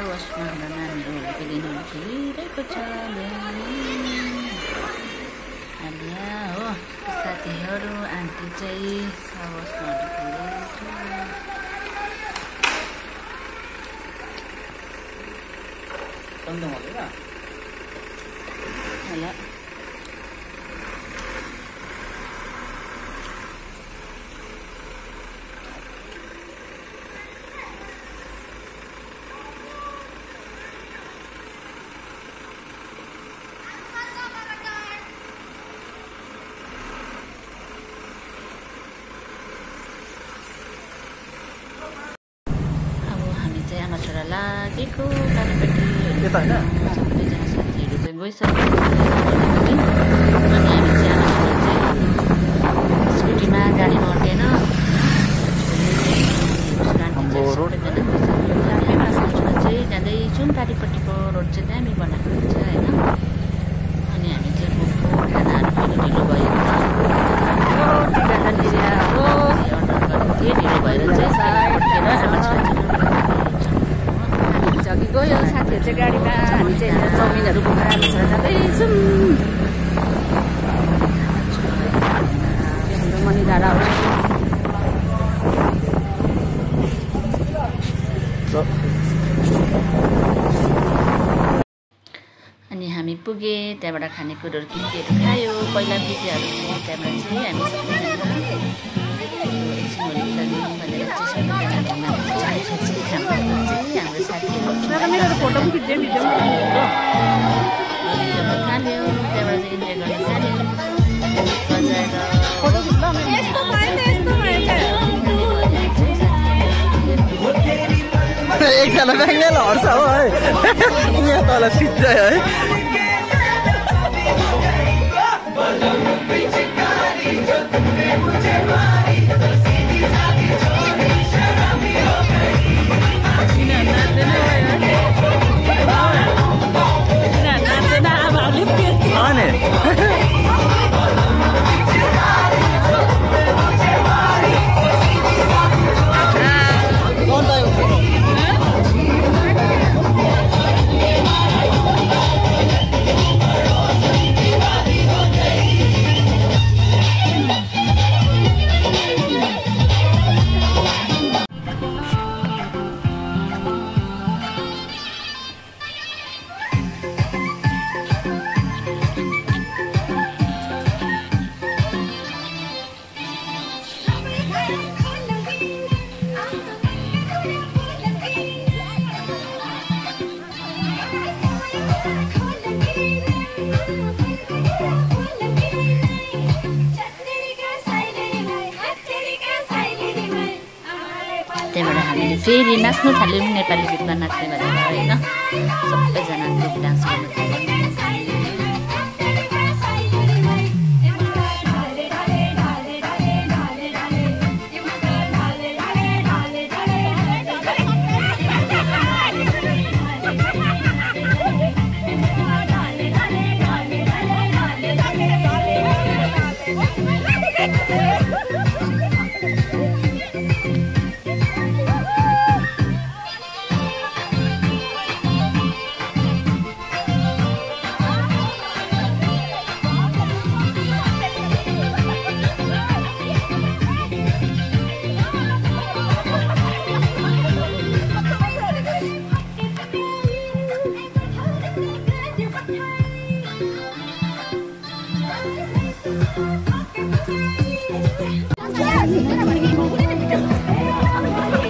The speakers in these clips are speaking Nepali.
कार वासमा हाम्रा नानीहरू होलीको दिनहरू खेलिरहेको छ। यहाँ हो साथीहरू आन्टी चाहिँ कार वासमा खेलिरहेको छ। आमा छोरा लागेको कालीपट्टि सबैजना साथीहरू चाहिँ गइसक्यो। अनि हामी चाहिँ आमा छोरा चाहिँ स्कुटीमा गाडीमा अटेन सबैजना चाहिँ जाँदैछौँ। कालीपट्टिको रोड चाहिँ दामी बनाएको हुन्छ होइन। अनि हामी चाहिँ खानाहरू ढिलो भयो अर्डर गरेको थिएँ। ढिलो भएर चाहिँ अड्केर आमा छोरा अघि गयो साथीहरू चाहिँ गाडीमा। हामी चाहिँ चाउमिनहरू बोकेर आमा छोरा जाँदैछौँ। हाम्रो मनी डाँडा आउँछ। अनि हामी पुगे त्यहाँबाट खानेकुरोहरू के केहरू खायो। पहिला भिडियोहरू त्यहाँबाट चाहिँ हामी सबैजना भनेर चाहिँ हाम्रो साथीहरू फोटो पनि खिच्दै भिडियो खाल्यो। त्यहाँबाट चाहिँ इन्जोय गर्न थाल्यो एकजना ब्याङ्गल हट्छ हो है। यहाँ तल सिद्ध है। त्यहाँबाट हामीले फेरि नाच्नु थाल्यौँ। नेपाली गीतमा नाच्ने भनेर होइन। सबैजना ग्रुप डान्स गर्नु थाल्यौँ।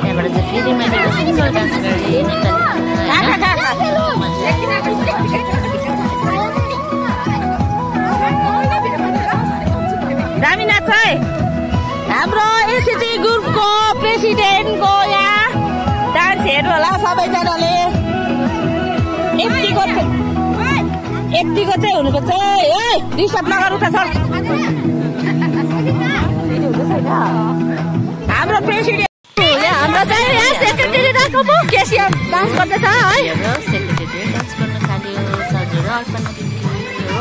त्यहाँबाट चाहिँ फेरि मैले सिङ्गल डान्स गरेँ दामी नाच है। हाम्रो एसएचजी ग्रुपको प्रेसिडेन्टको यहाँ डान्स हेर्नु होला सबैजनाले। यतिको चाहिँ हुनुपर्छ। ए डिस्टर्ब नगर्नु त सर। हाम्रो प्रेसिडेन्ट हाम्रो चाहिँ सेक्रेटरी राख्नु केसीआर डान्स गर्दैछ है। सेक्रेटरी डान्स गर्न थाल्यो। सर अर्पण हो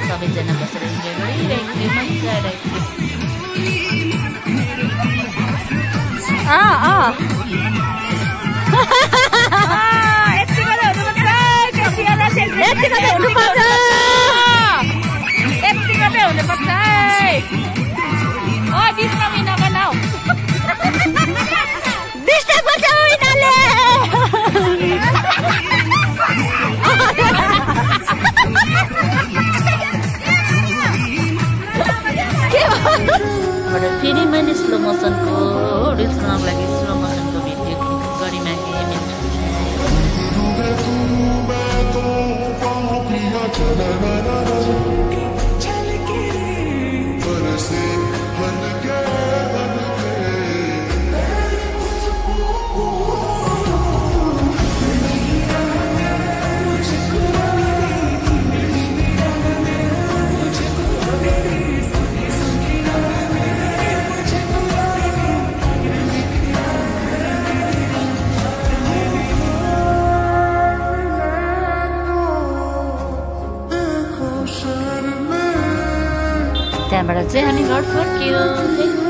सबैजना बसेर इन्जोय गरिरहेको थियो। मजा आइरहेको थियो। फेरि मैले स्लो मोसनको रिल्स बनाउनको लागि स्लो मोसनको भिडियो क्लिक गरिमागेँ। त्यहाँबाट चाहिँ हामी घर फर्क्यौँ।